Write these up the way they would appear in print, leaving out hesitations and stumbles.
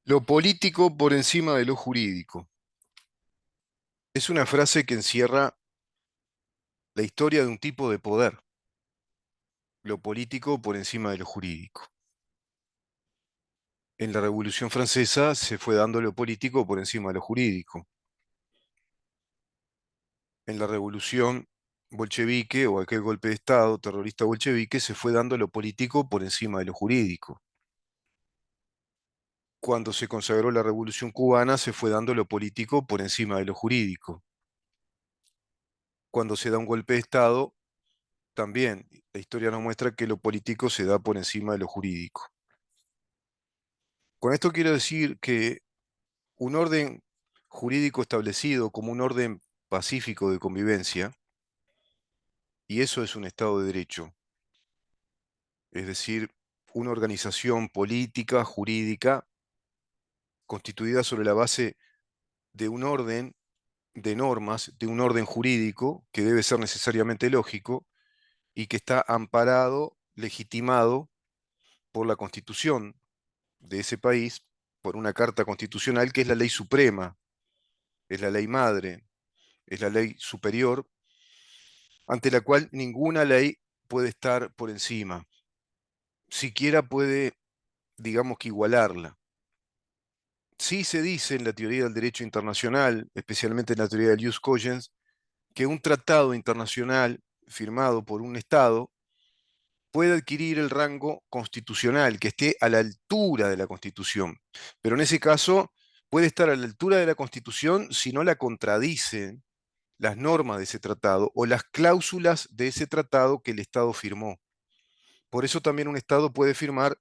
Lo político por encima de lo jurídico. Es una frase que encierra la historia de un tipo de poder. Lo político por encima de lo jurídico. En la Revolución Francesa se fue dando lo político por encima de lo jurídico. En la Revolución bolchevique o aquel golpe de Estado terrorista bolchevique se fue dando lo político por encima de lo jurídico. Cuando se consagró la Revolución cubana se fue dando lo político por encima de lo jurídico. Cuando se da un golpe de Estado también la historia nos muestra que lo político se da por encima de lo jurídico. Con esto quiero decir que un orden jurídico establecido como un orden pacífico de convivencia, y eso es un Estado de Derecho, es decir, una organización política, jurídica, constituida sobre la base de un orden de normas, de un orden jurídico que debe ser necesariamente lógico y que está amparado, legitimado por la Constitución de ese país, por una carta constitucional que es la ley suprema, es la ley madre, es la ley superior, ante la cual ninguna ley puede estar por encima, siquiera puede, digamos que igualarla. Sí se dice en la teoría del derecho internacional, especialmente en la teoría del jus cogens, que un tratado internacional firmado por un Estado puede adquirir el rango constitucional, que esté a la altura de la Constitución. Pero en ese caso puede estar a la altura de la Constitución si no la contradicen las normas de ese tratado o las cláusulas de ese tratado que el Estado firmó. Por eso también un Estado puede firmar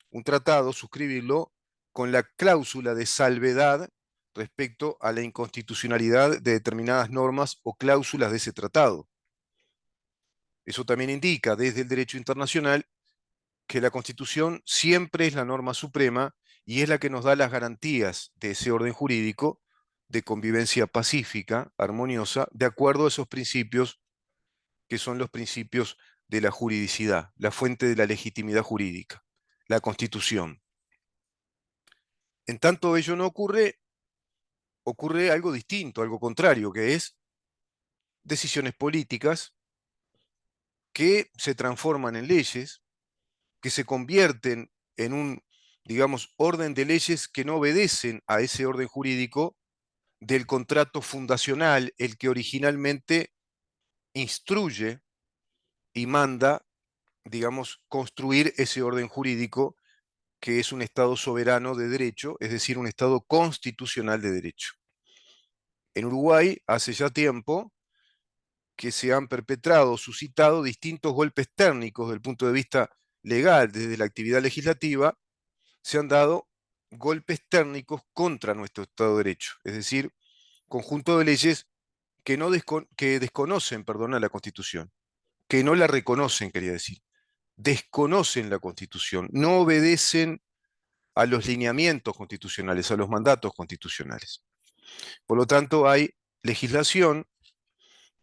un tratado, suscribirlo, con la cláusula de salvedad respecto a la inconstitucionalidad de determinadas normas o cláusulas de ese tratado. Eso también indica desde el derecho internacional que la Constitución siempre es la norma suprema y es la que nos da las garantías de ese orden jurídico de convivencia pacífica, armoniosa, de acuerdo a esos principios que son los principios de la juridicidad, la fuente de la legitimidad jurídica, la Constitución. En tanto ello no ocurre, ocurre algo distinto, algo contrario, que es decisiones políticas que se transforman en leyes, que se convierten en un, digamos, orden de leyes que no obedecen a ese orden jurídico del contrato fundacional, el que originalmente instruye y manda, digamos, construir ese orden jurídico que es un Estado soberano de derecho, es decir, un Estado constitucional de derecho. En Uruguay, hace ya tiempo que se han perpetrado, suscitado distintos golpes térmicos desde el punto de vista legal, desde la actividad legislativa, se han dado golpes térmicos contra nuestro Estado de Derecho, es decir, conjunto de leyes que, no que desconocen, perdona, la Constitución, que no la reconocen, quería decir, desconocen la Constitución, no obedecen a los lineamientos constitucionales, a los mandatos constitucionales. Por lo tanto, hay legislación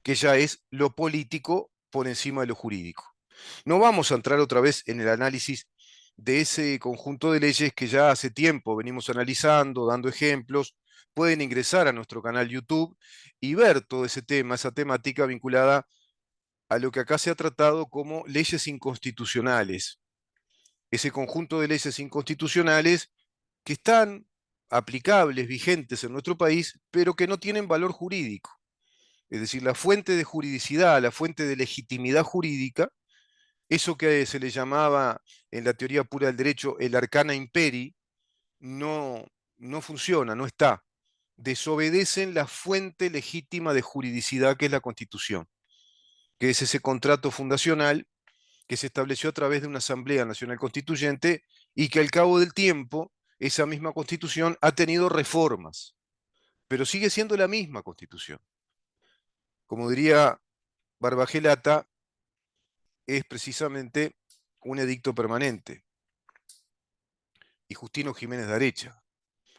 que ya es lo político por encima de lo jurídico. No vamos a entrar otra vez en el análisis de ese conjunto de leyes que ya hace tiempo venimos analizando, dando ejemplos. Pueden ingresar a nuestro canal YouTube y ver todo ese tema, esa temática vinculada a lo que acá se ha tratado como leyes inconstitucionales. Ese conjunto de leyes inconstitucionales que están aplicables, vigentes en nuestro país, pero que no tienen valor jurídico. Es decir, la fuente de juridicidad, la fuente de legitimidad jurídica, eso que se le llamaba en la teoría pura del derecho el arcana imperi, no, no funciona, no está. Desobedecen la fuente legítima de juridicidad que es la Constitución, que es ese contrato fundacional que se estableció a través de una Asamblea Nacional Constituyente y que al cabo del tiempo esa misma Constitución ha tenido reformas, pero sigue siendo la misma Constitución. Como diría Barbagelata, es precisamente un edicto permanente. Y Justino Jiménez de Arecha.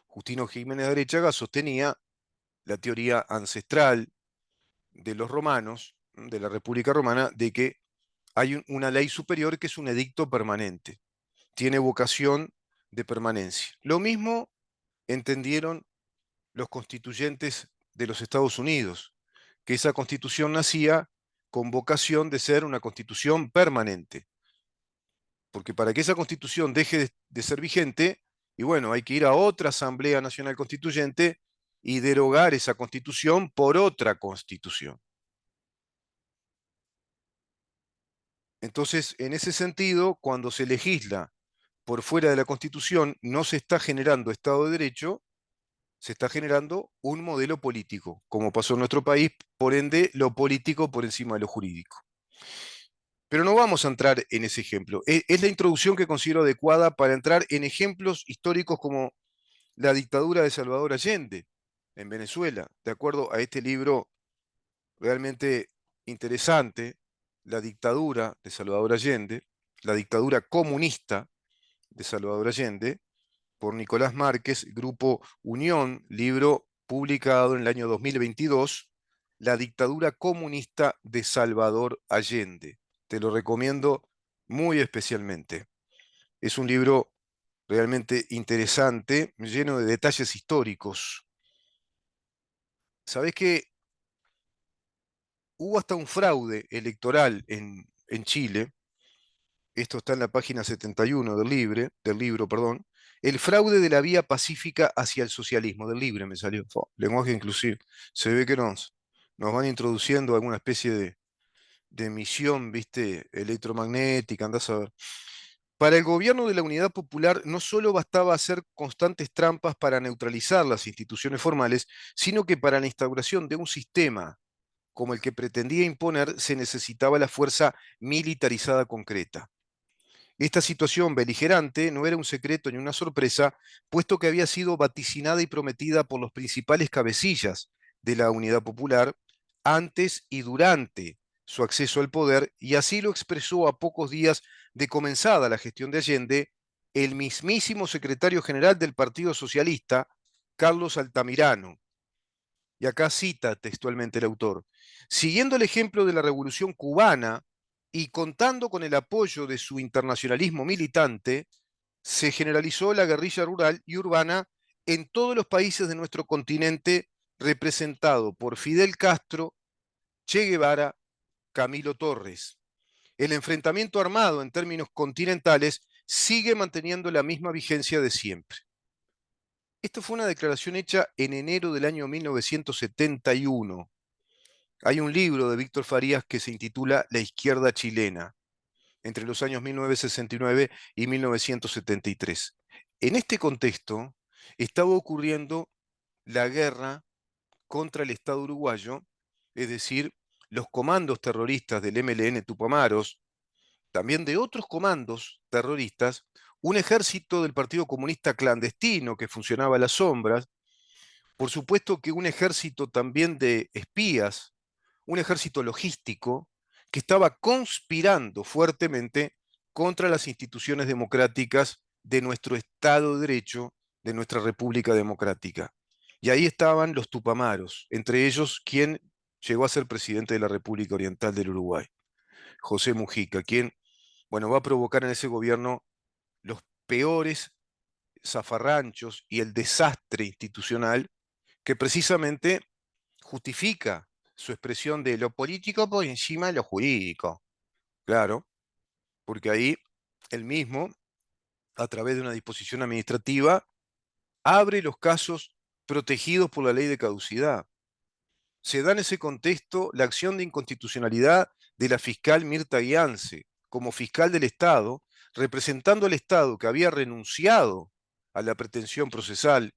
Justino Jiménez de Arechaga sostenía la teoría ancestral de los romanos, de la República Romana, de que hay una ley superior que es un edicto permanente, tiene vocación de permanencia. Lo mismo entendieron los constituyentes de los Estados Unidos, que esa constitución nacía con vocación de ser una constitución permanente, porque para que esa constitución deje de ser vigente, y bueno, hay que ir a otra Asamblea Nacional Constituyente y derogar esa constitución por otra constitución. Entonces, en ese sentido, cuando se legisla por fuera de la constitución, no se está generando Estado de Derecho, se está generando un modelo político, como pasó en nuestro país, por ende, lo político por encima de lo jurídico. Pero no vamos a entrar en ese ejemplo. Es la introducción que considero adecuada para entrar en ejemplos históricos como la dictadura de Salvador Allende en Venezuela, de acuerdo a este libro realmente interesante, La dictadura de Salvador Allende, la dictadura comunista de Salvador Allende, por Nicolás Márquez, Grupo Unión, libro publicado en el año 2022, La dictadura comunista de Salvador Allende. Te lo recomiendo muy especialmente. Es un libro realmente interesante, lleno de detalles históricos. ¿Sabés que hubo hasta un fraude electoral en Chile? Esto está en la página 71 del libro, perdón. El fraude de la vía pacífica hacia el socialismo, del libro me salió, lenguaje inclusive. Se ve que nos van introduciendo alguna especie de emisión, viste, electromagnética, andás a ver. Para el gobierno de la Unidad Popular no solo bastaba hacer constantes trampas para neutralizar las instituciones formales, sino que para la instauración de un sistema como el que pretendía imponer se necesitaba la fuerza militarizada concreta. Esta situación beligerante no era un secreto ni una sorpresa, puesto que había sido vaticinada y prometida por los principales cabecillas de la Unidad Popular antes y durante su acceso al poder, y así lo expresó a pocos días de comenzada la gestión de Allende el mismísimo secretario general del Partido Socialista, Carlos Altamirano. Y acá cita textualmente el autor: siguiendo el ejemplo de la Revolución cubana y contando con el apoyo de su internacionalismo militante, se generalizó la guerrilla rural y urbana en todos los países de nuestro continente, representado por Fidel Castro, Che Guevara, Camilo Torres. El enfrentamiento armado en términos continentales sigue manteniendo la misma vigencia de siempre. Esto fue una declaración hecha en enero del año 1971. Hay un libro de Víctor Farías que se intitula La izquierda chilena, entre los años 1969 y 1973. En este contexto estaba ocurriendo la guerra contra el Estado uruguayo, es decir, los comandos terroristas del MLN Tupamaros, también de otros comandos terroristas, un ejército del Partido Comunista clandestino que funcionaba a las sombras, por supuesto que un ejército también de espías, un ejército logístico que estaba conspirando fuertemente contra las instituciones democráticas de nuestro Estado de Derecho, de nuestra República Democrática. Y ahí estaban los Tupamaros, entre ellos quien llegó a ser presidente de la República Oriental del Uruguay, José Mujica, quien, bueno, va a provocar en ese gobierno los peores zafarranchos y el desastre institucional que precisamente justifica su expresión de lo político por encima de lo jurídico. Claro, porque ahí él mismo, a través de una disposición administrativa, abre los casos protegidos por la ley de caducidad. Se da en ese contexto la acción de inconstitucionalidad de la fiscal Mirta Guiance, como fiscal del Estado, representando al Estado que había renunciado a la pretensión procesal,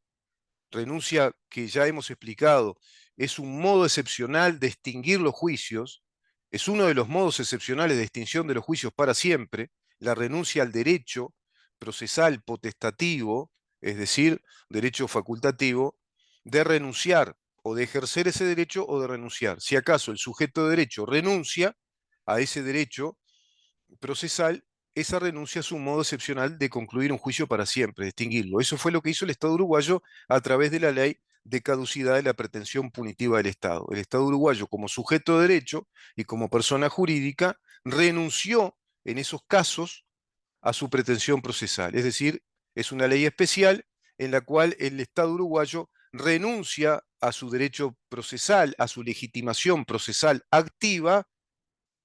renuncia que ya hemos explicado, es un modo excepcional de extinguir los juicios, es uno de los modos excepcionales de extinción de los juicios para siempre, la renuncia al derecho procesal potestativo, es decir, derecho facultativo, de renunciar o de ejercer ese derecho o de renunciar. Si acaso el sujeto de derecho renuncia a ese derecho procesal, esa renuncia es un modo excepcional de concluir un juicio para siempre, de extinguirlo. Eso fue lo que hizo el Estado uruguayo a través de la ley de caducidad de la pretensión punitiva del Estado. El Estado uruguayo, como sujeto de derecho y como persona jurídica, renunció en esos casos a su pretensión procesal. Es decir, es una ley especial en la cual el Estado uruguayo renuncia a su derecho procesal, a su legitimación procesal activa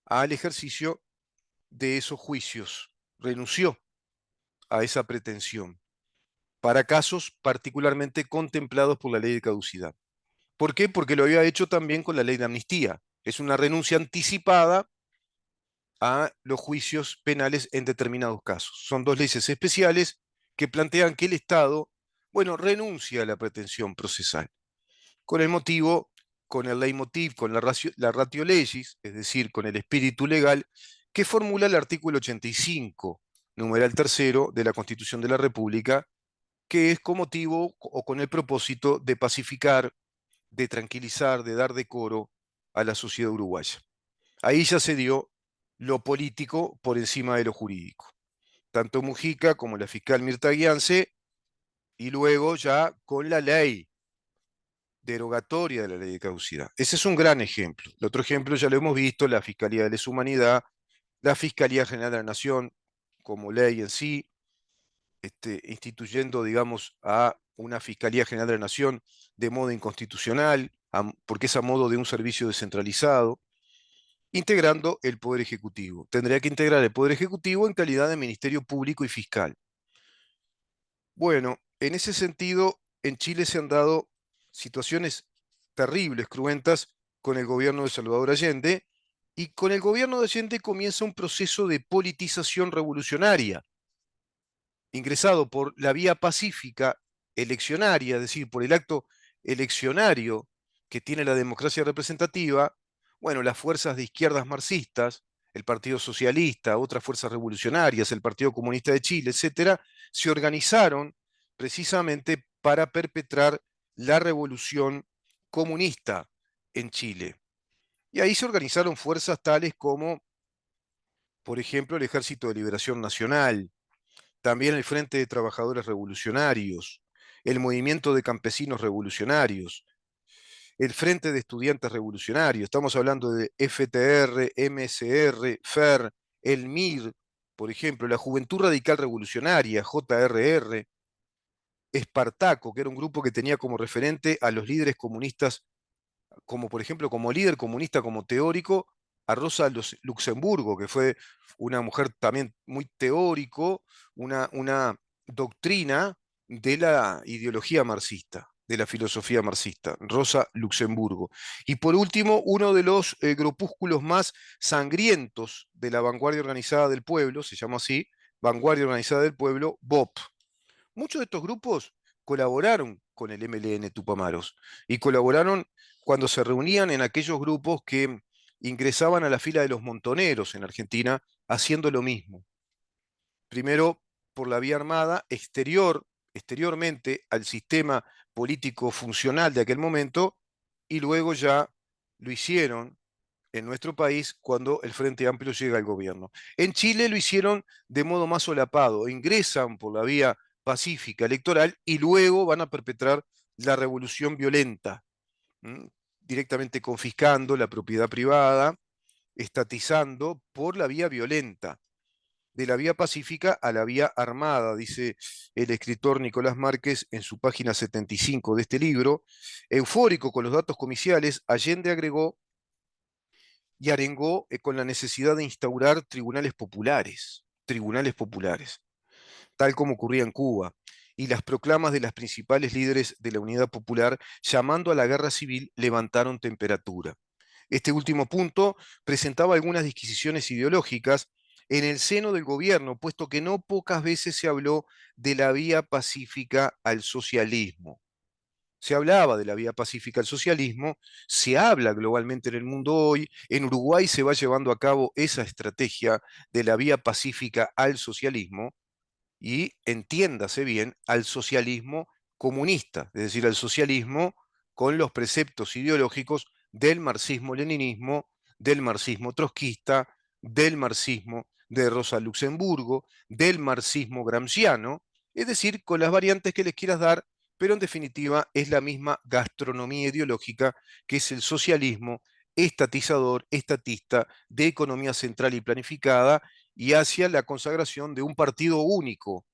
al ejercicio de esos juicios. Renunció a esa pretensión para casos particularmente contemplados por la ley de caducidad. ¿Por qué? Porque lo había hecho también con la ley de amnistía. Es una renuncia anticipada a los juicios penales en determinados casos. Son dos leyes especiales que plantean que el Estado, bueno, renuncia a la pretensión procesal, con el motivo, con el leitmotiv, con la ratio legis, es decir, con el espíritu legal que formula el artículo 85, numeral tercero de la Constitución de la República, que es con motivo o con el propósito de pacificar, de tranquilizar, de dar decoro a la sociedad uruguaya. Ahí ya se dio lo político por encima de lo jurídico. Tanto Mujica como la fiscal Mirta Guiance, y luego ya con la ley derogatoria de la ley de caducidad. Ese es un gran ejemplo. El otro ejemplo ya lo hemos visto, la Fiscalía de Lesa Humanidad, la Fiscalía General de la Nación como ley en sí, instituyendo, digamos, a una Fiscalía General de la Nación de modo inconstitucional, porque es a modo de un servicio descentralizado, integrando el Poder Ejecutivo. Tendría que integrar el Poder Ejecutivo en calidad de Ministerio Público y Fiscal. Bueno, en ese sentido, en Chile se han dado situaciones terribles, cruentas, con el gobierno de Salvador Allende, y con el gobierno de Allende comienza un proceso de politización revolucionaria, ingresado por la vía pacífica eleccionaria, es decir, por el acto eleccionario que tiene la democracia representativa. Bueno, las fuerzas de izquierdas marxistas, el Partido Socialista, otras fuerzas revolucionarias, el Partido Comunista de Chile, etcétera, se organizaron precisamente para perpetrar la revolución comunista en Chile. Y ahí se organizaron fuerzas tales como, por ejemplo, el Ejército de Liberación Nacional, también el Frente de Trabajadores Revolucionarios, el Movimiento de Campesinos Revolucionarios, el Frente de Estudiantes Revolucionarios. Estamos hablando de FTR, MSR, FER, el MIR, por ejemplo, la Juventud Radical Revolucionaria, JRR, Espartaco, que era un grupo que tenía como referente a los líderes comunistas, como por ejemplo, como líder comunista, como teórico, a Rosa Luxemburgo, que fue una mujer también muy teórico, una doctrina de la ideología marxista, de la filosofía marxista, Rosa Luxemburgo. Y por último, uno de los grupúsculos más sangrientos de la vanguardia organizada del pueblo, se llama así, Vanguardia Organizada del Pueblo, BOP. Muchos de estos grupos colaboraron con el MLN Tupamaros y colaboraron cuando se reunían en aquellos grupos que ingresaban a la fila de los montoneros en Argentina haciendo lo mismo. Primero por la vía armada, exteriormente al sistema político funcional de aquel momento, y luego ya lo hicieron en nuestro país cuando el Frente Amplio llega al gobierno. En Chile lo hicieron de modo más solapado, ingresan por la vía pacífica electoral y luego van a perpetrar la revolución violenta, ¿m? Directamente confiscando la propiedad privada, estatizando por la vía violenta, de la vía pacífica a la vía armada, dice el escritor Nicolás Márquez en su página 75 de este libro. Eufórico con los datos comiciales, Allende agregó y arengó con la necesidad de instaurar tribunales populares, tal como ocurría en Cuba, y las proclamas de las principales líderes de la Unidad Popular llamando a la guerra civil levantaron temperatura. Este último punto presentaba algunas disquisiciones ideológicas en el seno del gobierno, puesto que no pocas veces se habló de la vía pacífica al socialismo. Se hablaba de la vía pacífica al socialismo, se habla globalmente en el mundo hoy, en Uruguay se va llevando a cabo esa estrategia de la vía pacífica al socialismo y, entiéndase bien, al socialismo comunista, es decir, al socialismo con los preceptos ideológicos del marxismo-leninismo, del marxismo trotskista, del marxismo de Rosa Luxemburgo, del marxismo gramsciano, es decir, con las variantes que les quieras dar, pero en definitiva es la misma gastronomía ideológica que es el socialismo estatizador, estatista, de economía central y planificada, y hacia la consagración de un partido único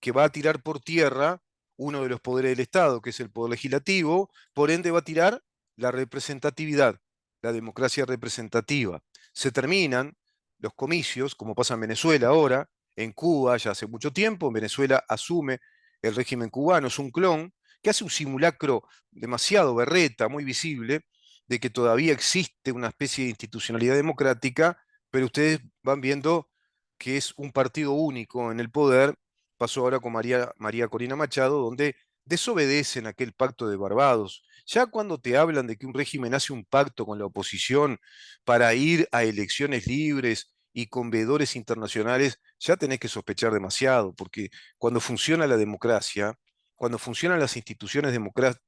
que va a tirar por tierra uno de los poderes del Estado, que es el poder legislativo, por ende va a tirar la representatividad, la democracia representativa. Se terminan los comicios, como pasa en Venezuela ahora, en Cuba ya hace mucho tiempo, en Venezuela asume el régimen cubano, es un clon que hace un simulacro demasiado berreta, muy visible, de que todavía existe una especie de institucionalidad democrática, pero ustedes van viendo que es un partido único en el poder. Pasó ahora con María Corina Machado, donde desobedecen aquel pacto de Barbados. Ya cuando te hablan de que un régimen hace un pacto con la oposición para ir a elecciones libres y con veedores internacionales, ya tenés que sospechar demasiado, porque cuando funciona la democracia, cuando funcionan las instituciones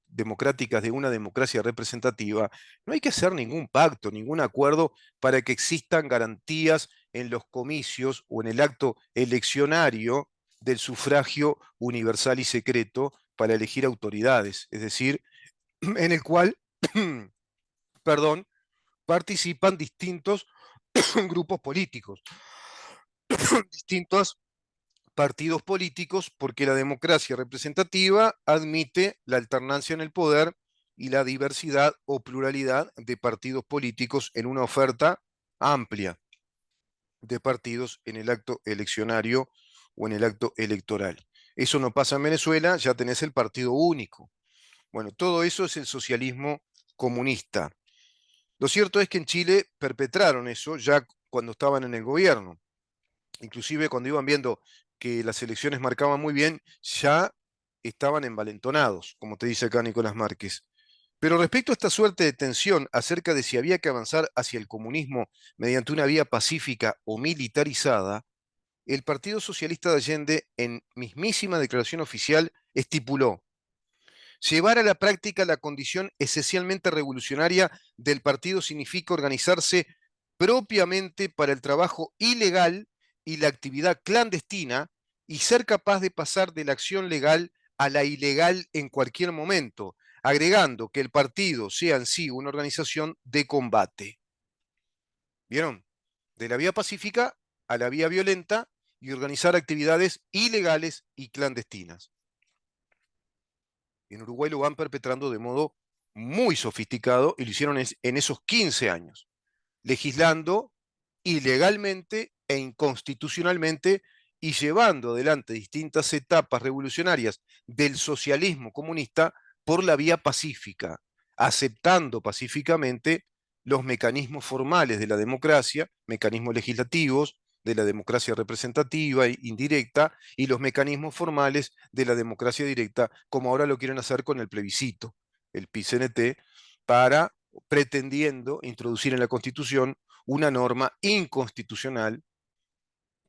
democráticas de una democracia representativa, no hay que hacer ningún pacto, ningún acuerdo para que existan garantías en los comicios o en el acto eleccionario del sufragio universal y secreto para elegir autoridades, es decir, en el cual, perdón, participan distintos grupos políticos, distintos partidos políticos, porque la democracia representativa admite la alternancia en el poder y la diversidad o pluralidad de partidos políticos en una oferta amplia de partidos en el acto eleccionario o en el acto electoral. Eso no pasa en Venezuela, ya tenés el partido único. Bueno, todo eso es el socialismo comunista. Lo cierto es que en Chile perpetraron eso ya cuando estaban en el gobierno. Inclusive cuando iban viendo que las elecciones marcaban muy bien, ya estaban envalentonados, como te dice acá Nicolás Márquez. Pero respecto a esta suerte de tensión acerca de si había que avanzar hacia el comunismo mediante una vía pacífica o militarizada, el Partido Socialista de Allende, en mismísima declaración oficial, estipuló: llevar a la práctica la condición esencialmente revolucionaria del partido significa organizarse propiamente para el trabajo ilegal y la actividad clandestina y ser capaz de pasar de la acción legal a la ilegal en cualquier momento, agregando que el partido sea en sí una organización de combate. ¿Vieron? De la vía pacífica a la vía violenta y organizar actividades ilegales y clandestinas. En Uruguay lo van perpetrando de modo muy sofisticado y lo hicieron en esos 15 años, legislando ilegalmente e inconstitucionalmente y llevando adelante distintas etapas revolucionarias del socialismo comunista por la vía pacífica, aceptando pacíficamente los mecanismos formales de la democracia, mecanismos legislativos, de la democracia representativa e indirecta y los mecanismos formales de la democracia directa, como ahora lo quieren hacer con el plebiscito, el PICNT, para pretendiendo introducir en la Constitución una norma inconstitucional,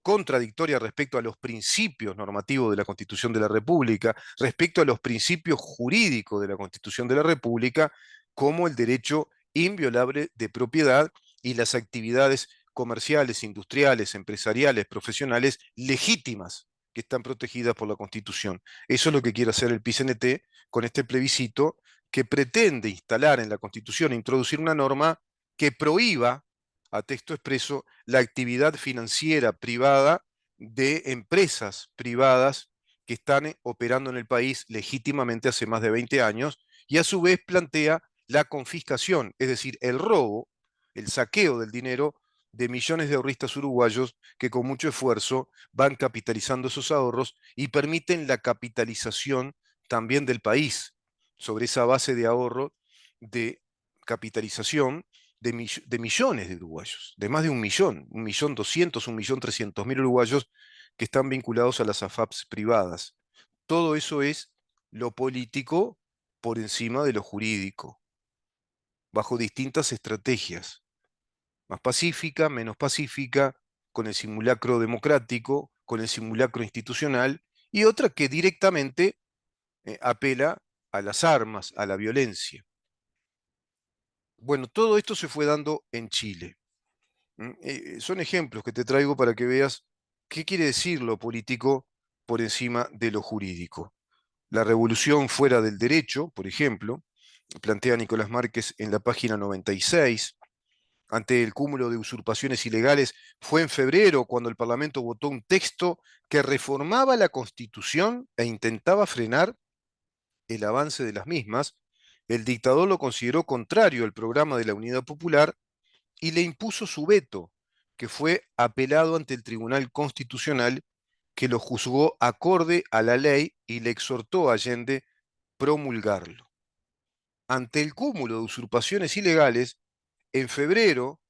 contradictoria respecto a los principios normativos de la Constitución de la República, respecto a los principios jurídicos de la Constitución de la República, como el derecho inviolable de propiedad y las actividades comerciales, industriales, empresariales, profesionales legítimas que están protegidas por la Constitución. Eso es lo que quiere hacer el PCNT con este plebiscito que pretende instalar en la Constitución, introducir una norma que prohíba a texto expreso la actividad financiera privada de empresas privadas que están operando en el país legítimamente hace más de 20 años y a su vez plantea la confiscación, es decir, el robo, el saqueo del dinero de millones de ahorristas uruguayos que con mucho esfuerzo van capitalizando esos ahorros y permiten la capitalización también del país sobre esa base de ahorro, de capitalización de millones de uruguayos, de más de 1.200.000, 1.300.000 uruguayos que están vinculados a las AFAPs privadas. Todo eso es lo político por encima de lo jurídico, bajo distintas estrategias, más pacífica, menos pacífica, con el simulacro democrático, con el simulacro institucional, y otra que directamente apela a las armas, a la violencia. Bueno, todo esto se fue dando en Chile. Son ejemplos que te traigo para que veas qué quiere decir lo político por encima de lo jurídico. La revolución fuera del derecho, por ejemplo, plantea Nicolás Márquez en la página 96, ante el cúmulo de usurpaciones ilegales, fue en febrero cuando el Parlamento votó un texto que reformaba la Constitución e intentaba frenar el avance de las mismas, el dictador lo consideró contrario al programa de la Unidad Popular y le impuso su veto, que fue apelado ante el Tribunal Constitucional, que lo juzgó acorde a la ley y le exhortó a Allende promulgarlo. Ante el cúmulo de usurpaciones ilegales, en febrero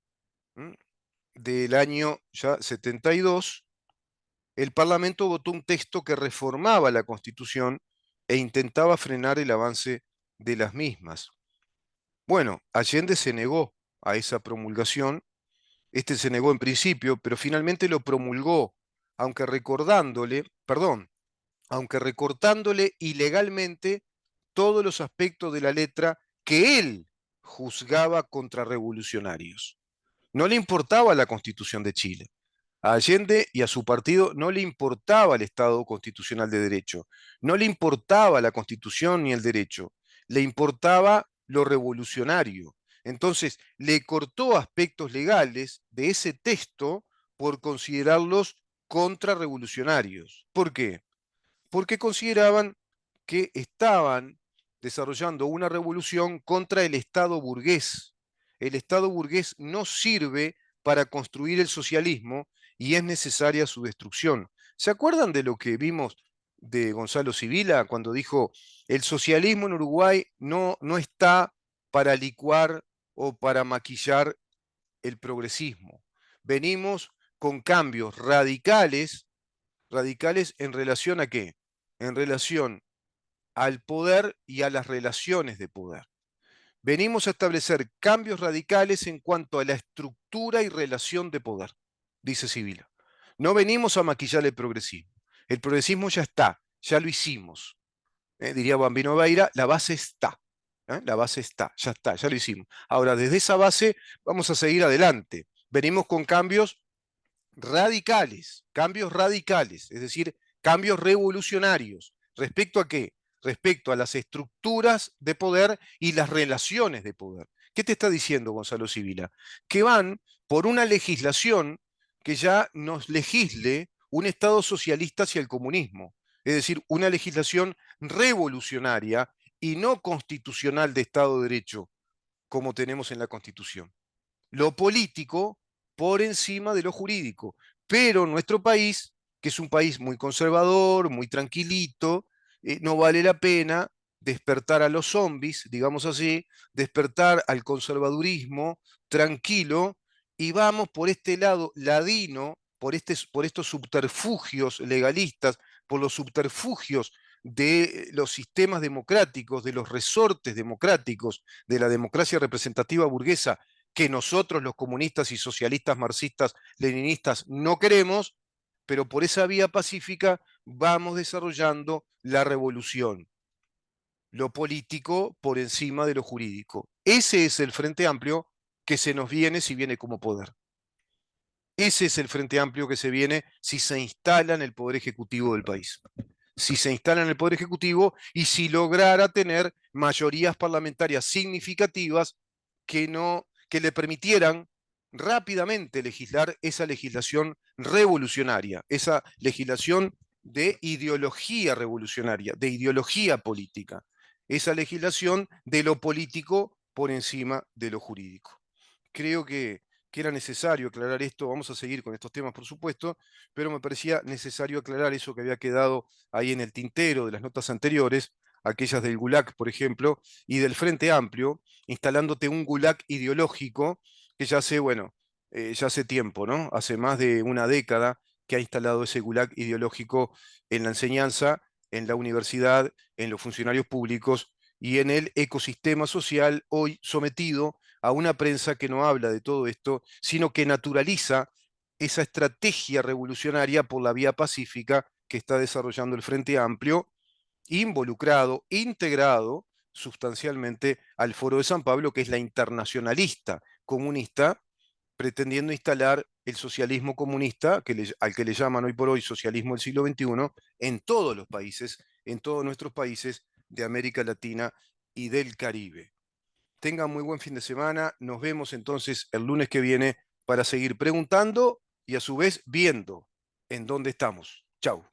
del año ya 72, el Parlamento votó un texto que reformaba la Constitución e intentaba frenar el avance de las mismas. Bueno, Allende se negó a esa promulgación. Este se negó en principio, pero finalmente lo promulgó, aunque recordándole, perdón, aunque recortándole ilegalmente todos los aspectos de la letra que él juzgaba contrarrevolucionarios. No le importaba la Constitución de Chile. A Allende y a su partido no le importaba el Estado constitucional de derecho, no le importaba la Constitución ni el derecho, le importaba lo revolucionario. Entonces, le cortó aspectos legales de ese texto por considerarlos contrarrevolucionarios. ¿Por qué? Porque consideraban que estaban desarrollando una revolución contra el Estado burgués. El Estado burgués no sirve para construir el socialismo y es necesaria su destrucción. ¿Se acuerdan de lo que vimos de Gonzalo Sibila cuando dijo, el socialismo en Uruguay no está para licuar o para maquillar el progresismo? Venimos con cambios radicales en relación a qué? En relación al poder y a las relaciones de poder. Venimos a establecer cambios radicales en cuanto a la estructura y relación de poder, dice Sibila. No venimos a maquillar el progresismo. El progresismo ya está, ya lo hicimos. Diría Bambino Veira, la base está. La base está, ya lo hicimos. Ahora, desde esa base vamos a seguir adelante. Venimos con cambios radicales, es decir, cambios revolucionarios. ¿Respecto a qué? Respecto a las estructuras de poder y las relaciones de poder. ¿Qué te está diciendo Gonzalo Sibila? Que van por una legislación que ya nos legisle un Estado socialista hacia el comunismo, es decir, una legislación revolucionaria y no constitucional de Estado de Derecho, como tenemos en la Constitución. Lo político por encima de lo jurídico. Pero nuestro país, que es un país muy conservador, muy tranquilito, no vale la pena despertar a los zombies, digamos así, despertar al conservadurismo tranquilo y vamos por este lado ladino, por estos subterfugios legalistas, por los subterfugios de los sistemas democráticos, de los resortes democráticos, de la democracia representativa burguesa, que nosotros los comunistas y socialistas marxistas leninistas no queremos, pero por esa vía pacífica vamos desarrollando la revolución, lo político por encima de lo jurídico. Ese es el Frente Amplio que se nos viene si viene como poder. Ese es el Frente Amplio que se viene si se instala en el Poder Ejecutivo del país. Si se instala en el Poder Ejecutivo y si lograra tener mayorías parlamentarias significativas que le permitieran rápidamente legislar esa legislación revolucionaria, esa legislación de ideología revolucionaria, de ideología política, esa legislación de lo político por encima de lo jurídico. Creo que era necesario aclarar esto. Vamos a seguir con estos temas, por supuesto, pero me parecía necesario aclarar eso que había quedado ahí en el tintero de las notas anteriores, aquellas del Gulag, por ejemplo, y del Frente Amplio, instalándote un Gulag ideológico que ya hace, bueno, ya hace tiempo, ¿no? Hace más de una década que ha instalado ese Gulag ideológico en la enseñanza, en la universidad, en los funcionarios públicos y en el ecosistema social hoy sometido a una prensa que no habla de todo esto, sino que naturaliza esa estrategia revolucionaria por la vía pacífica que está desarrollando el Frente Amplio, involucrado, integrado sustancialmente al Foro de San Pablo, que es la internacionalista comunista, pretendiendo instalar el socialismo comunista, al que le llaman hoy por hoy socialismo del siglo XXI, en todos los países, en todos nuestros países de América Latina y del Caribe. Tengan muy buen fin de semana. Nos vemos entonces el lunes que viene para seguir preguntando y a su vez viendo en dónde estamos. Chau.